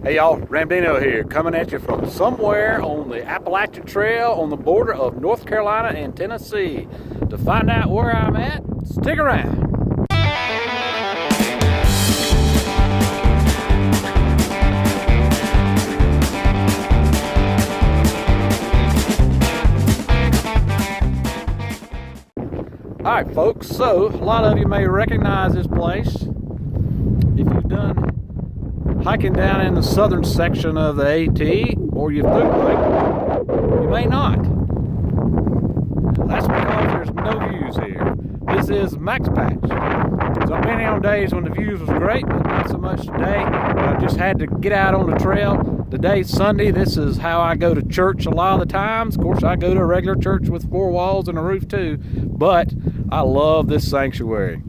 Hey y'all, Ramdino here, coming at you from somewhere on the Appalachian Trail on the border of North Carolina and Tennessee. To find out where I'm at, stick around. Alright folks, so a lot of you may recognize this place if you've done hiking down in the southern section of the AT, or you've through hiked. You may not. That's because there's no views here. This is Max Patch. So I've been here on days when the views was great, but not so much today. I just had to get out on the trail. Today's Sunday. This is how I go to church a lot of the times. Of course, I go to a regular church with 4 walls and a roof too, but I love this sanctuary.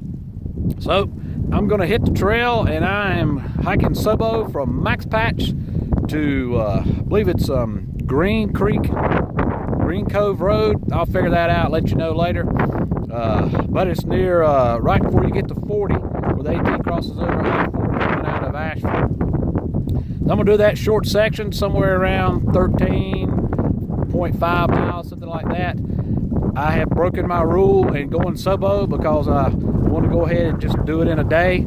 So I'm going to hit the trail, and I am hiking Sobo from Max Patch to, I believe it's Green Cove Road. I'll figure that out, let you know later. But it's near, right before you get to 40, where the AT crosses over I-40 coming out of Asheville. I'm going to do that short section, somewhere around 13.5 miles, something like that. I have broken my rule and going Sobo because I want to go ahead and just do it in a day,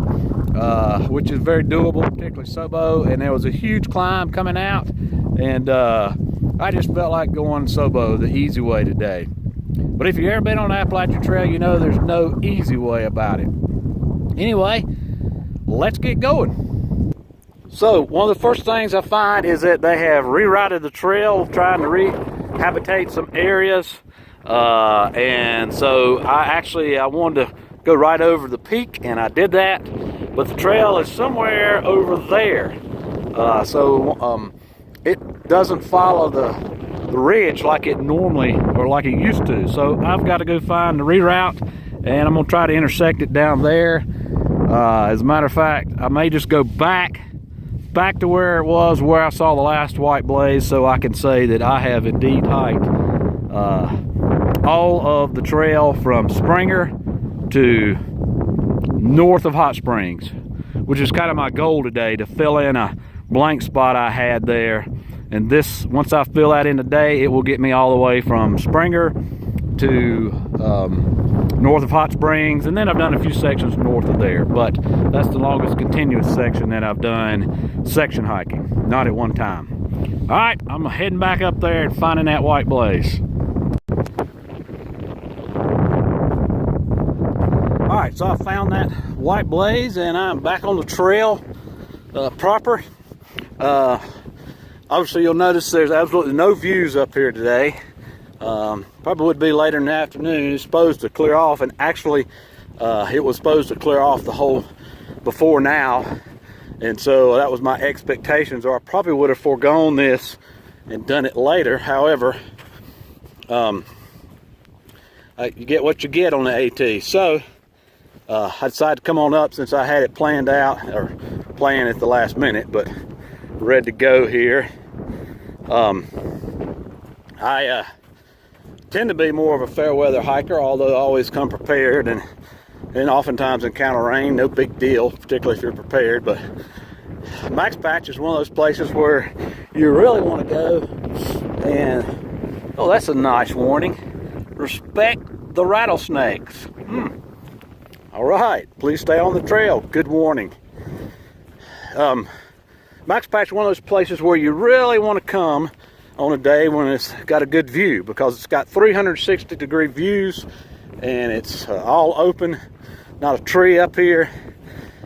which is very doable, particularly Sobo. And there was a huge climb coming out, and I just felt like going Sobo the easy way today. But if you've ever been on the Appalachian Trail, you know there's no easy way about it. Anyway, let's get going. So one of the first things I find is that they have rerouted the trail, trying to rehabilitate some areas. And so I wanted to go right over the peak, and I did that, but the trail is somewhere over there. It doesn't follow the ridge like it normally, or like it used to. So I've got to go find the reroute, and I'm gonna try to intersect it down there. As a matter of fact, I may just go back to where it was, where I saw the last white blaze, so I can say that I have indeed hiked all of the trail from Springer to north of Hot Springs, which is kind of my goal today, to fill in a blank spot I had there. And this, once I fill that in today, it will get me all the way from Springer to north of Hot Springs, and then I've done a few sections north of there, but that's the longest continuous section that I've done section hiking, not at one time. All right, I'm heading back up there and finding that white blaze. All right, so I found that white blaze, and I'm back on the trail proper. Obviously, you'll notice there's absolutely no views up here today. Probably would be later in the afternoon. It's supposed to clear off, and actually it was supposed to clear off the whole before now, and so that was my expectations, or I probably would have foregone this and done it later. However, you get what you get on the AT. So I decided to come on up, since I had it planned out, or planned at the last minute, but ready to go here. I tend to be more of a fair weather hiker, although I always come prepared, and oftentimes encounter rain. No big deal, particularly if you're prepared. But Max Patch is one of those places where you really want to go. And oh, that's a nice warning. Respect the rattlesnakes. All right, please stay on the trail. Good warning. Max Patch is one of those places where you really want to come on a day when it's got a good view, because it's got 360-degree views, and it's all open, not a tree up here,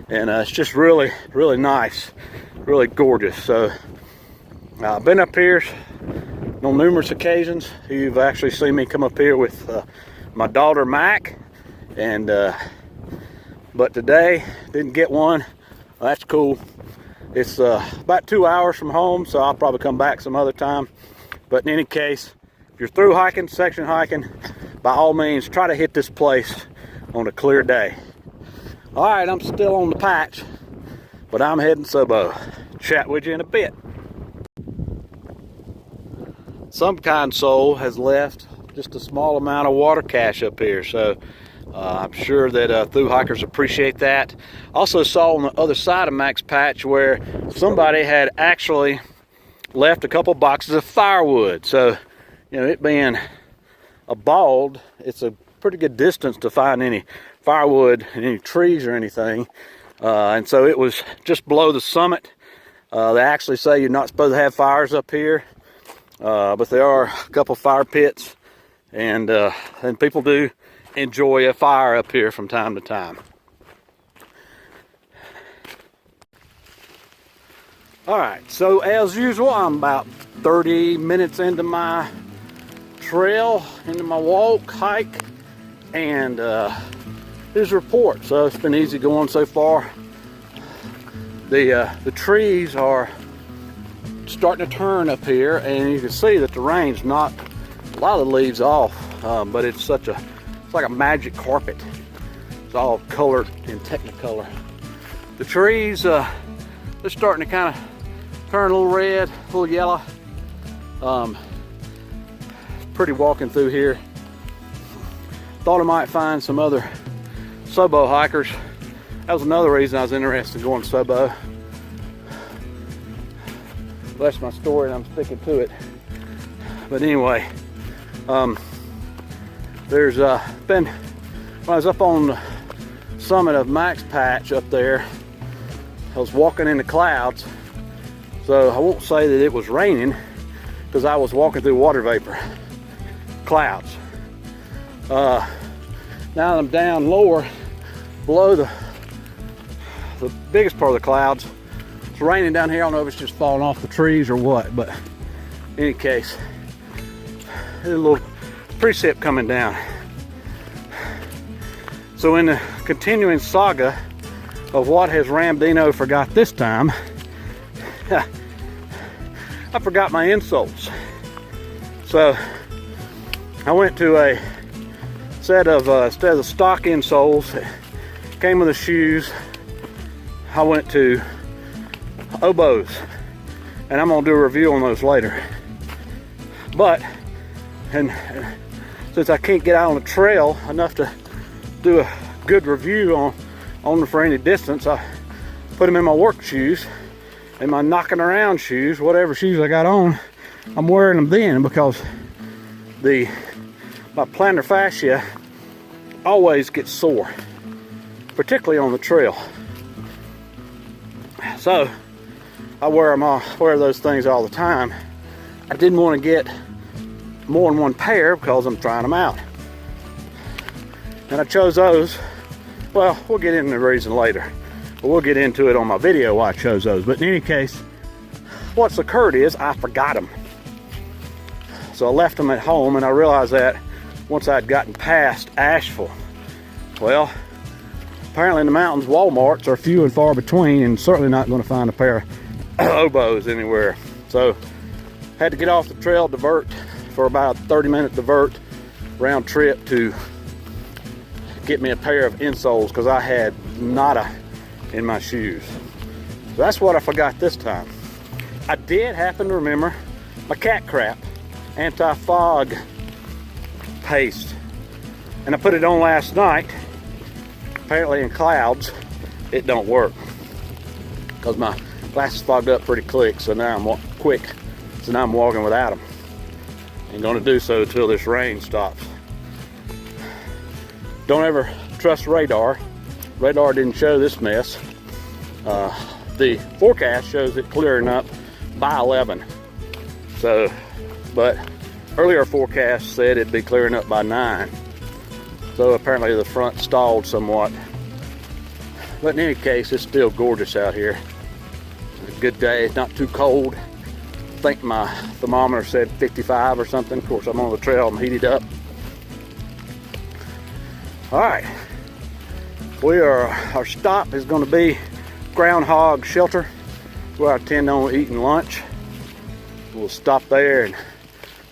and it's just really, really nice, really gorgeous. So I've been up here on numerous occasions. You've actually seen me come up here with my daughter Mac, and but today didn't get one. Well, that's cool. It's about 2 hours from home, so I'll probably come back some other time. But in any case, if you're through hiking, section hiking, by all means, try to hit this place on a clear day. All right, I'm still on the patch, but I'm heading Sobo. Chat with you in a bit. Some kind soul has left just a small amount of water cache up here, so I'm sure that through hikers appreciate that. Also saw on the other side of Mac's Patch where somebody had actually left a couple boxes of firewood. So, you know, it being a bald, it's a pretty good distance to find any firewood and any trees or anything. And so it was just below the summit. They actually say you're not supposed to have fires up here, but there are a couple fire pits, and people do enjoy a fire up here from time to time. All right, so as usual, I'm about 30 minutes into my trail, into my walk, hike, and here's a report. So it's been easy going so far. The trees are starting to turn up here, and you can see that the rain's knocked a lot of the leaves off, but it's like a magic carpet. It's all colored in Technicolor. The trees, they're starting to kind of turn a little red, a little yellow. Pretty walking through here. Thought I might find some other Sobo hikers. That was another reason I was interested in going to Sobo. That's my story and I'm sticking to it. But anyway, there's been, when I was up on the summit of Mac's Patch up there, I was walking in the clouds. So I won't say that it was raining because I was walking through water vapor clouds. Now that I'm down lower below the biggest part of the clouds, it's raining down here. I don't know if it's just falling off the trees or what, but in any case, there's a little precip coming down. So in the continuing saga of what has Ramdino forgot this time, I forgot my insoles. So I went to a set of, instead of the stock insoles that came with the shoes, I went to oboes, and I'm gonna do a review on those later. But, and since I can't get out on the trail enough to do a good review on them for any distance, I put them in my work shoes and my knocking around shoes, whatever shoes I got on, I'm wearing them then, because my plantar fascia always gets sore, particularly on the trail. So I wear those things all the time. I didn't want to get more than one pair because I'm trying them out. And I chose those. Well, we'll get into the reason later. But we'll get into it on my video why I chose those. But in any case, what's occurred is I forgot them. So I left them at home, and I realized that once I'd gotten past Asheville. Well, apparently in the mountains, Walmarts are few and far between, and certainly not going to find a pair of oboes anywhere. So had to get off the trail, divert for about a 30-minute divert round trip to get me a pair of insoles, because I had nada in my shoes. So that's what I forgot this time. I did happen to remember my cat crap anti-fog paste, and I put it on last night. Apparently in clouds it don't work because my glasses fogged up pretty quick, so now I'm walking without them. Ain't gonna do so until this rain stops. Don't ever trust radar. Radar didn't show this mess. The forecast shows it clearing up by 11. So, but earlier forecast said it'd be clearing up by 9. So apparently the front stalled somewhat. But in any case, it's still gorgeous out here. It's a good day, it's not too cold. I think my thermometer said 55 or something. Of course, I'm on the trail, I'm heated up. All right, our stop is going to be Groundhog Shelter, where I intend on eating lunch. We'll stop there and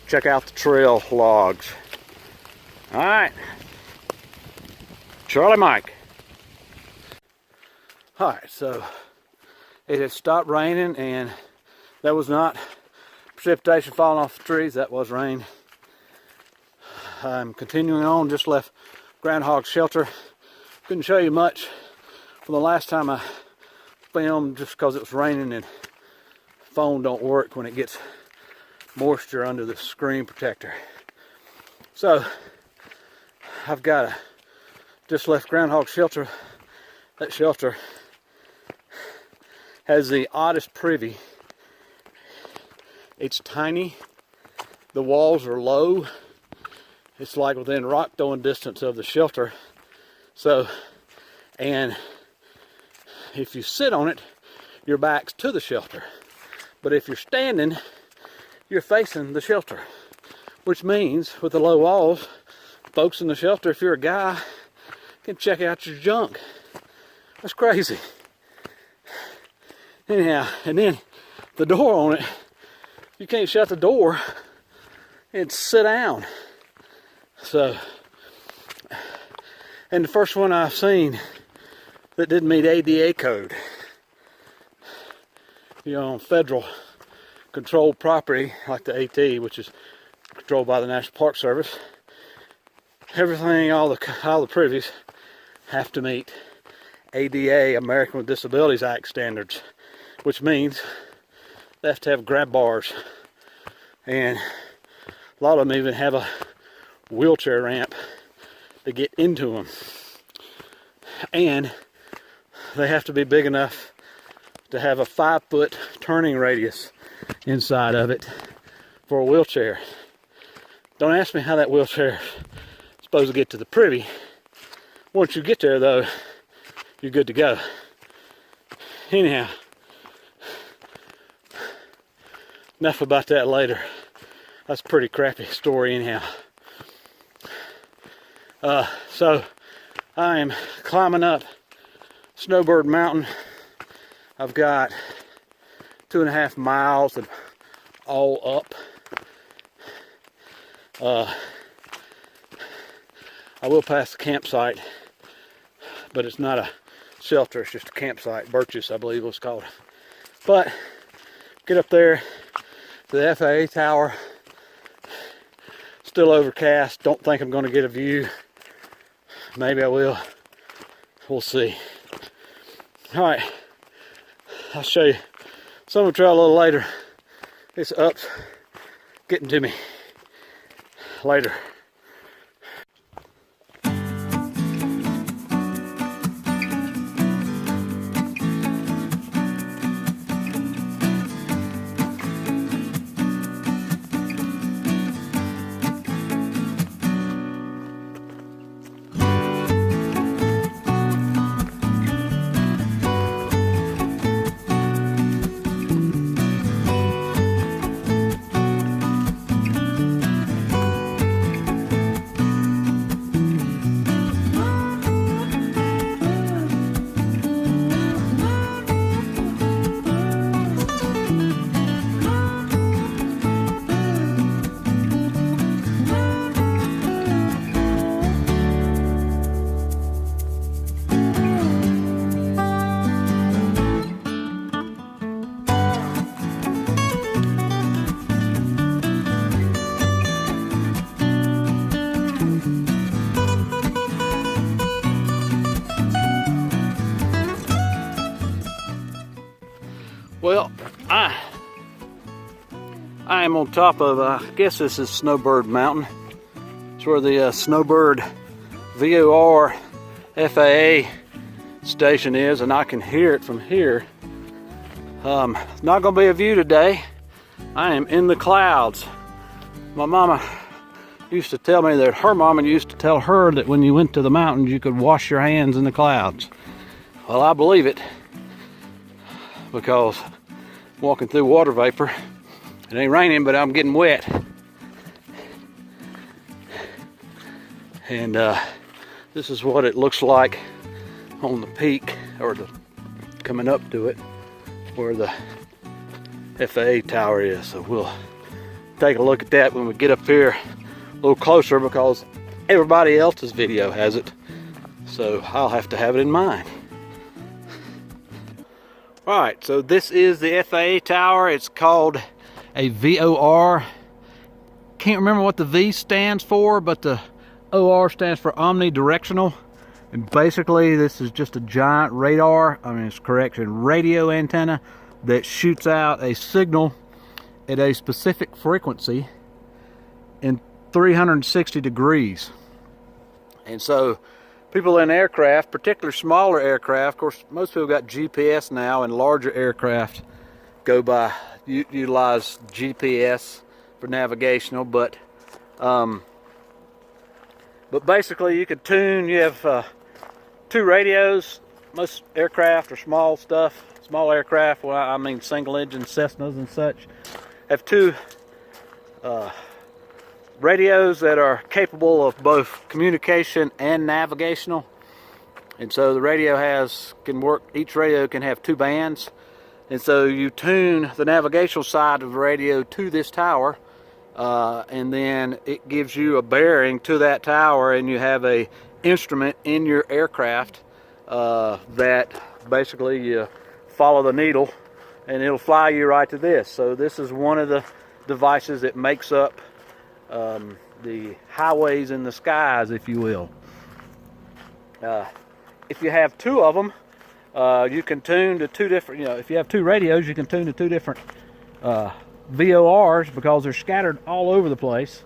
check out the trail logs. All right, Charlie Mike. All right, so it had stopped raining, and that was not precipitation falling off the trees, that was rain. I'm continuing on, just left Groundhog Shelter. Couldn't show you much from the last time I filmed just because it was raining and phone don't work when it gets moisture under the screen protector. So I've got just left Groundhog Shelter. That shelter has the oddest privy. It's tiny. The walls are low. It's like within rock throwing distance of the shelter. So, and if you sit on it, your back's to the shelter. But if you're standing, you're facing the shelter. Which means, with the low walls, folks in the shelter, if you're a guy, can check out your junk. That's crazy. Anyhow, and then the door on it, you can't shut the door and sit down. So, and the first one I've seen that didn't meet ADA code. You know, on federal controlled property like the AT, which is controlled by the National Park Service, everything, all the privies have to meet ADA, American with Disabilities Act standards, which means they have to have grab bars, and a lot of them even have a wheelchair ramp to get into them, and they have to be big enough to have a 5-foot turning radius inside of it for a wheelchair. Don't ask me how that wheelchair is supposed to get to the privy. Once you get there though, you're good to go. Anyhow, enough about that later. That's a pretty crappy story anyhow. So I am climbing up Snowbird Mountain. I've got 2.5 miles and all up. I will pass the campsite, but it's not a shelter, it's just a campsite. Birches, I believe it was called. But get up there to the Faa Tower. Still overcast. Don't think I'm going to get a view. Maybe I will. We'll see. Alright. I'll show you some of the trail a little later. It's up, getting to me later. Well, I am on top of, I guess this is Snowbird Mountain. It's where the Snowbird VOR FAA station is, and I can hear it from here. Not going to be a view today. I am in the clouds. My mama used to tell me that her mama used to tell her that when you went to the mountains you could wash your hands in the clouds. Well, I believe it, because I'm walking through water vapor. It ain't raining, but I'm getting wet. And this is what it looks like on the peak, or the coming up to it, where the Faa Tower is. So we'll take a look at that when we get up here a little closer, because everybody else's video has it. So I'll have to have it in mind. Alright, so this is the Faa Tower. It's called a VOR. Can't remember what the V stands for, but the OR stands for omnidirectional, and basically this is just a giant radar, radio antenna that shoots out a signal at a specific frequency in 360 degrees. And so people in aircraft, particularly smaller aircraft, of course most people got GPS now, and larger aircraft utilize GPS for navigational, but basically you could tune, you have 2 radios. Most aircraft are small stuff, small aircraft, well I mean single engine Cessnas and such, have 2 radios that are capable of both communication and navigational. And so the radio each radio can have 2 bands. And so you tune the navigational side of the radio to this tower, and then it gives you a bearing to that tower, and you have a instrument in your aircraft that basically you follow the needle and it'll fly you right to this. So this is one of the devices that makes up the highways in the skies, if you will. If you have 2 of them, you can tune to 2 different, if you have 2 radios, you can tune to 2 different VORs, because they're scattered all over the place,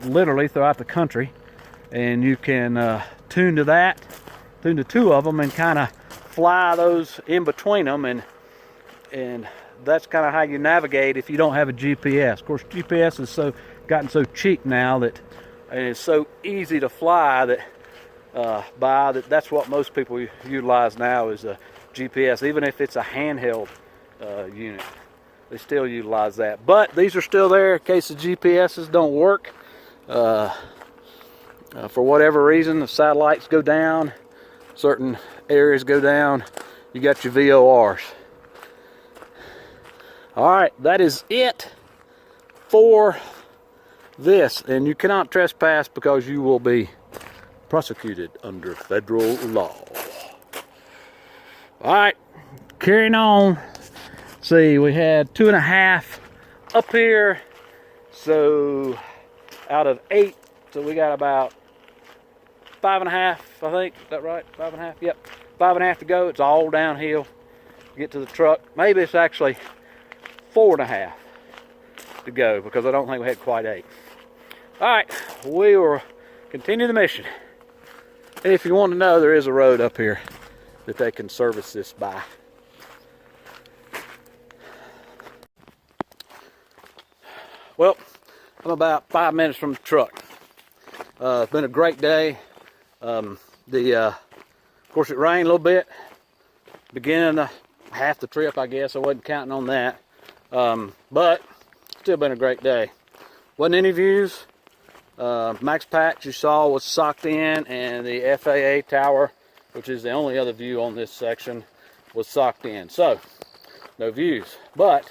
literally throughout the country. And you can tune to 2 of them and kind of fly those in between them, and that's kind of how you navigate if you don't have a GPS. Of course, GPS is gotten so cheap now and it's so easy to fly that's what most people utilize now is a GPS. Even if it's a handheld unit, they still utilize that. But these are still there in case the GPSs don't work. For whatever reason, the satellites go down, certain areas go down, you got your VORs. Alright, that is it for this, and you cannot trespass because you will be prosecuted under federal law. Alright, carrying on. See, we had 2.5 up here, so out of 8, so we got about 5.5, I think. Is that right? 5.5? Yep. 5.5 to go. It's all downhill. Get to the truck. Maybe it's actually 4.5 to go, because I don't think we had quite 8. Alright, we will continue the mission. And if you want to know, there is a road up here that they can service this by. Well, I'm about 5 minutes from the truck. It's been a great day. Of course, it rained a little bit. Beginning of half the trip, I guess. I wasn't counting on that. But still been a great day. Wasn't any views. Max Patch you saw was socked in, and the Faa Tower, which is the only other view on this section, was socked in. So, no views. But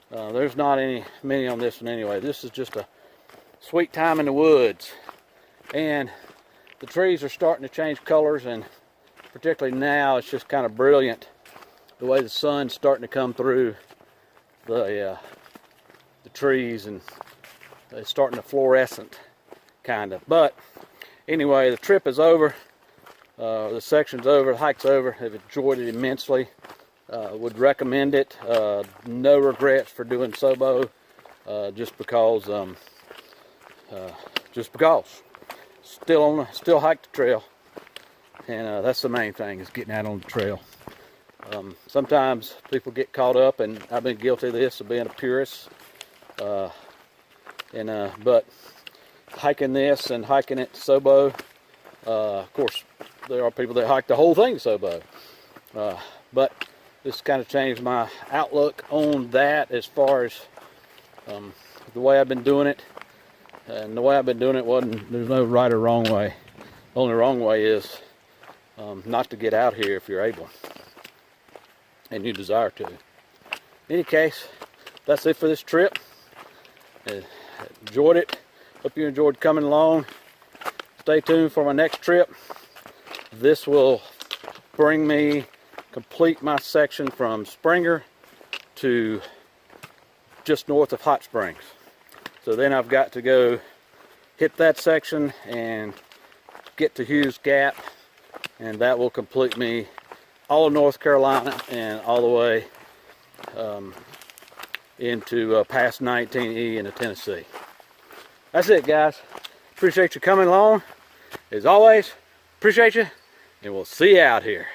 there's not many on this one anyway. This is just a sweet time in the woods. And the trees are starting to change colors, and particularly now it's just kind of brilliant the way the sun's starting to come through the trees, and it's starting to fluorescent kind of. But anyway, the trip is over, the section's over, the hike's over. I've enjoyed it immensely. Would recommend it. No regrets for doing Sobo, just because still hike the trail, and that's the main thing, is getting out on the trail. Sometimes people get caught up, and I've been guilty of this, of being a purist, but hiking this and hiking it to Sobo, of course there are people that hike the whole thing to Sobo, but this kind of changed my outlook on that, as far as the way I've been doing it. And the way I've been doing it there's no right or wrong way. The only wrong way is not to get out here if you're able and you desire to. In any case, that's it for this trip. Enjoyed it. Hope you enjoyed coming along. Stay tuned for my next trip. This will bring me, complete my section from Springer to just north of Hot Springs. So then I've got to go hit that section and get to Hughes Gap, and that will complete me all of North Carolina and all the way into past 19E into Tennessee. That's it, guys. Appreciate you coming along. As always, appreciate you, and we'll see you out here.